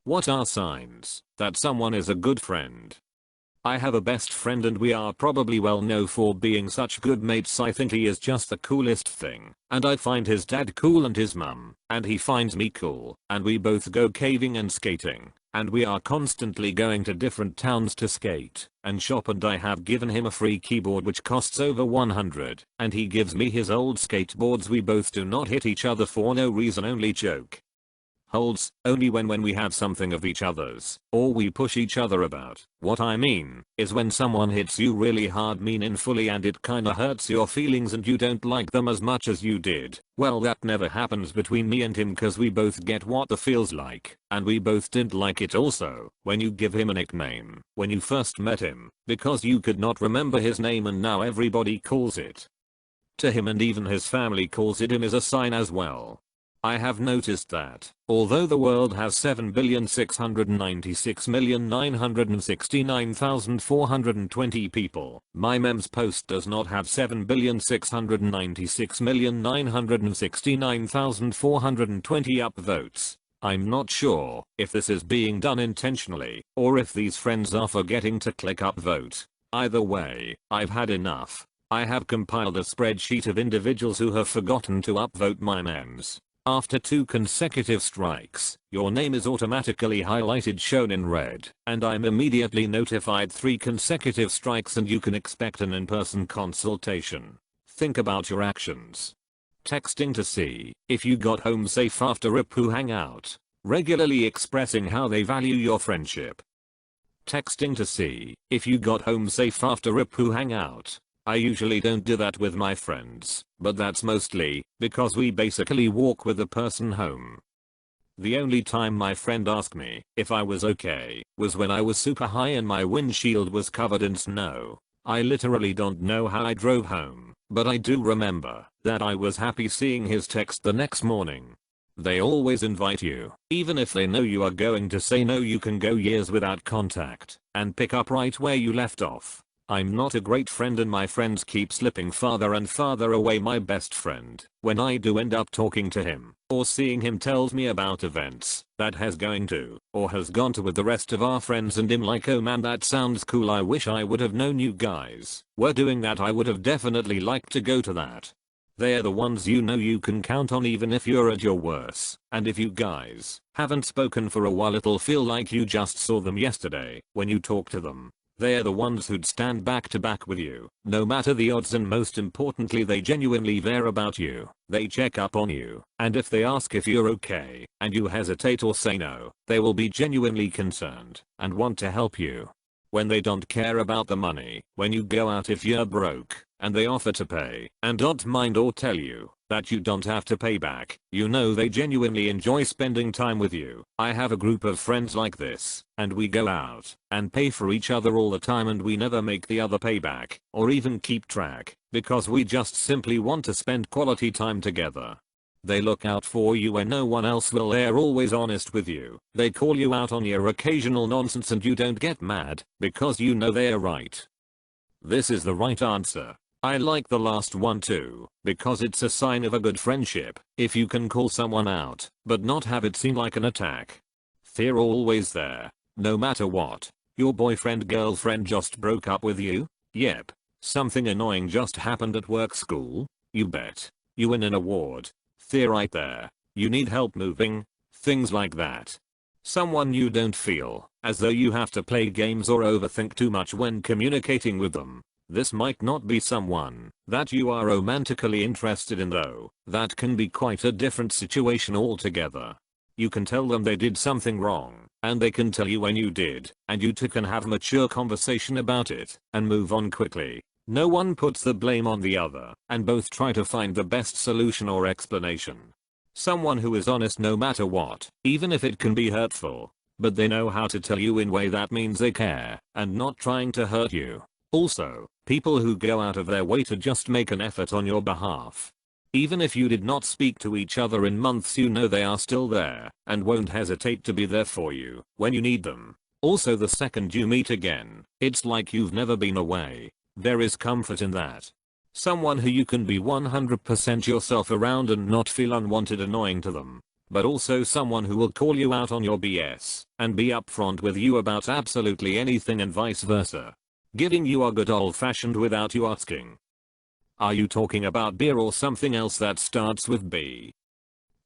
What are signs that someone is a good friend? I have a best friend and we are probably well known for being such good mates. I think he is just the coolest thing, and I find his dad cool and his mum, and he finds me cool, and we both go caving and skating, and we are constantly going to different towns to skate and shop, and I have given him a free keyboard which costs over 100, and he gives me his old skateboards. We both do not hit each other for no reason, only joke. Holds, only when we have something of each other's, or we push each other about. What I mean is when someone hits you really hard, meaningfully, and it kinda hurts your feelings and you don't like them as much as you did. Well, that never happens between me and him cause we both get what the feels like, and we both didn't like it also when you give him a nickname when you first met him because you could not remember his name and now everybody calls it to him and even his family calls it him is a sign as well. I have noticed that, although the world has 7,696,969,420 people, my memes post does not have 7,696,969,420 upvotes. I'm not sure if this is being done intentionally, or if these friends are forgetting to click upvote. Either way, I've had enough. I have compiled a spreadsheet of individuals who have forgotten to upvote my memes. After 2 consecutive strikes, your name is automatically highlighted, shown in red, and I'm immediately notified 3 consecutive strikes and you can expect an in-person consultation. Think about your actions. Texting to see if you got home safe after a poo hangout. Regularly expressing how they value your friendship. Texting to see if you got home safe after a poo hangout. I usually don't do that with my friends, but that's mostly because we basically walk with the person home. The only time my friend asked me if I was okay was when I was super high and my windshield was covered in snow. I literally don't know how I drove home, but I do remember that I was happy seeing his text the next morning. They always invite you, even if they know you are going to say no. You can go years without contact and pick up right where you left off. I'm not a great friend and my friends keep slipping farther and farther away. My best friend, when I do end up talking to him or seeing him, tells me about events that has going to or has gone to with the rest of our friends, and I'm like, oh man, that sounds cool. I wish I would have known you guys were doing that. I would have definitely liked to go to that. They're the ones you know you can count on even if you're at your worst, and if you guys haven't spoken for a while it'll feel like you just saw them yesterday when you talk to them. They're the ones who'd stand back to back with you, no matter the odds, and most importantly they genuinely care about you. They check up on you, and if they ask if you're okay, and you hesitate or say no, they will be genuinely concerned and want to help you. When they don't care about the money, when you go out if you're broke, and they offer to pay, and don't mind or tell you that you don't have to pay back, you know they genuinely enjoy spending time with you. I have a group of friends like this, and we go out and pay for each other all the time, and we never make the other pay back or even keep track because we just simply want to spend quality time together. They look out for you when no one else will. They're always honest with you. They call you out on your occasional nonsense and you don't get mad because you know they're right. This is the right answer. I like the last one too, because it's a sign of a good friendship if you can call someone out but not have it seem like an attack. They're always there, no matter what. Your boyfriend girlfriend just broke up with you? Yep. Something annoying just happened at work, school? You bet. You win an award? They're right there. You need help moving? Things like that. Someone you don't feel as though you have to play games or overthink too much when communicating with them. This might not be someone that you are romantically interested in though. That can be quite a different situation altogether. You can tell them they did something wrong, and they can tell you when you did, and you two can have a mature conversation about it and move on quickly. No one puts the blame on the other, and both try to find the best solution or explanation. Someone who is honest no matter what, even if it can be hurtful, but they know how to tell you in a way that means they care and not trying to hurt you. Also, people who go out of their way to just make an effort on your behalf. Even if you did not speak to each other in months, you know they are still there and won't hesitate to be there for you when you need them. Also, the second you meet again, it's like you've never been away. There is comfort in that. Someone who you can be 100% yourself around and not feel unwanted, annoying to them. but also someone who will call you out on your BS and be upfront with you about absolutely anything and vice versa. Giving you a good old-fashioned without you asking. Are you talking about beer or something else that starts with B?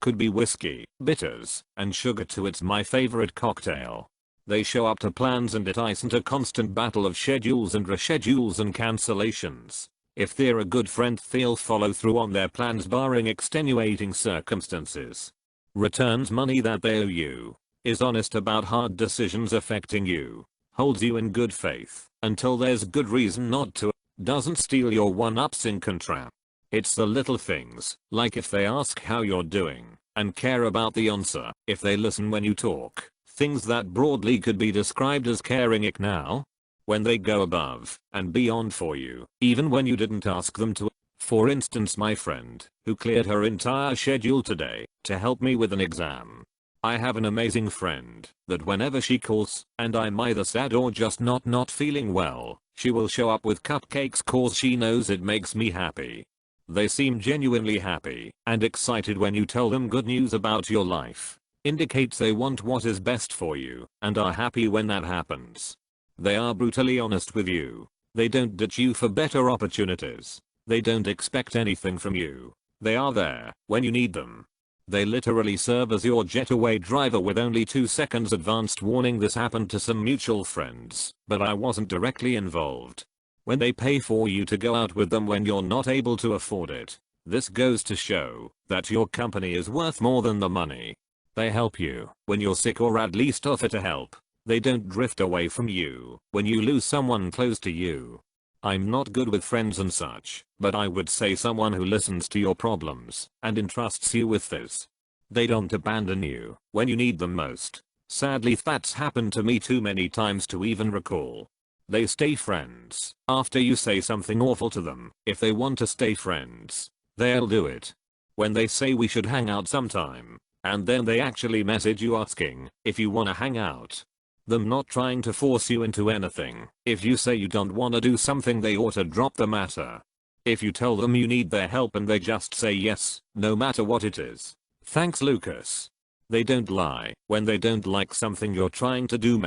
Could be whiskey, bitters, and sugar too. It's my favorite cocktail. They show up to plans and it isn't a constant battle of schedules and reschedules and cancellations. If they're a good friend, they'll follow through on their plans barring extenuating circumstances. Returns money that they owe you. Is honest about hard decisions affecting you. Holds you in good faith until there's good reason not to. Doesn't steal your one-ups in contra. It's the little things, like if they ask how you're doing and care about the answer, if they listen when you talk, things that broadly could be described as caring. Now, when they go above and beyond for you, even when you didn't ask them to. For instance, my friend, who cleared her entire schedule today to help me with an exam. I have an amazing friend that whenever she calls and I'm either sad or just not feeling well, she will show up with cupcakes cause she knows it makes me happy. They seem genuinely happy and excited when you tell them good news about your life. Indicates they want what is best for you and are happy when that happens. They are brutally honest with you. They don't ditch you for better opportunities. They don't expect anything from you. They are there when you need them. They literally serve as your getaway driver with only 2 seconds advanced warning. This happened to some mutual friends, but I wasn't directly involved. When they pay for you to go out with them when you're not able to afford it, this goes to show that your company is worth more than the money. They help you when you're sick or at least offer to help. They don't drift away from you when you lose someone close to you. I'm not good with friends and such, but I would say someone who listens to your problems and entrusts you with this. They don't abandon you when you need them most. Sadly, that's happened to me too many times to even recall. They stay friends after you say something awful to them. If they want to stay friends, they'll do it. When they say we should hang out sometime, and then they actually message you asking if you wanna hang out. Them not trying to force you into anything. If you say you don't wanna do something, they ought to drop the matter. If you tell them you need their help and they just say yes, no matter what it is. Thanks, Lucas. They don't lie when they don't like something you're trying to do,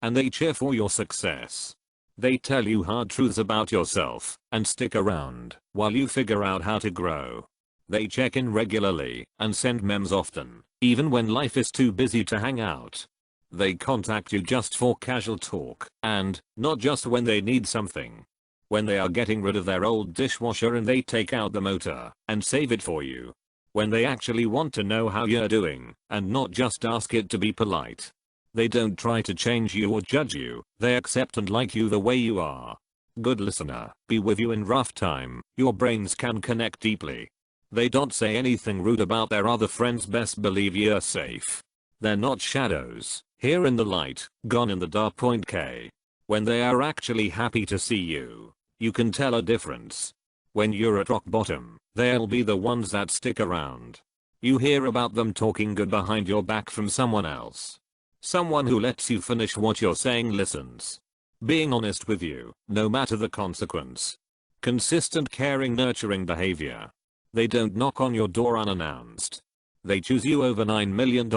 and they cheer for your success. They tell you hard truths about yourself and stick around while you figure out how to grow. They check in regularly and send memes often, even when life is too busy to hang out. They contact you just for casual talk and not just when they need something. When they are getting rid of their old dishwasher and they take out the motor and save it for you. When they actually want to know how you're doing and not just ask it to be polite. They don't try to change you or judge you. They accept and like you the way you are. Good listener, be with you in rough time. Your brains can connect deeply. They don't say anything rude about their other friends. Best believe you're safe. They're not shadows, here in the light, gone in the dark. Point K. When they are actually happy to see you, you can tell a difference. When you're at rock bottom, they'll be the ones that stick around. You hear about them talking good behind your back from someone else. Someone who lets you finish what you're saying, listens. Being honest with you, no matter the consequence. Consistent, caring, nurturing behavior. They don't knock on your door unannounced. They choose you over $9 million.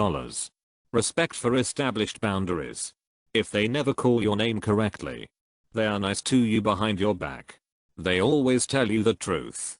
Respect for established boundaries. If they never call your name correctly, they are nice to you behind your back. They always tell you the truth.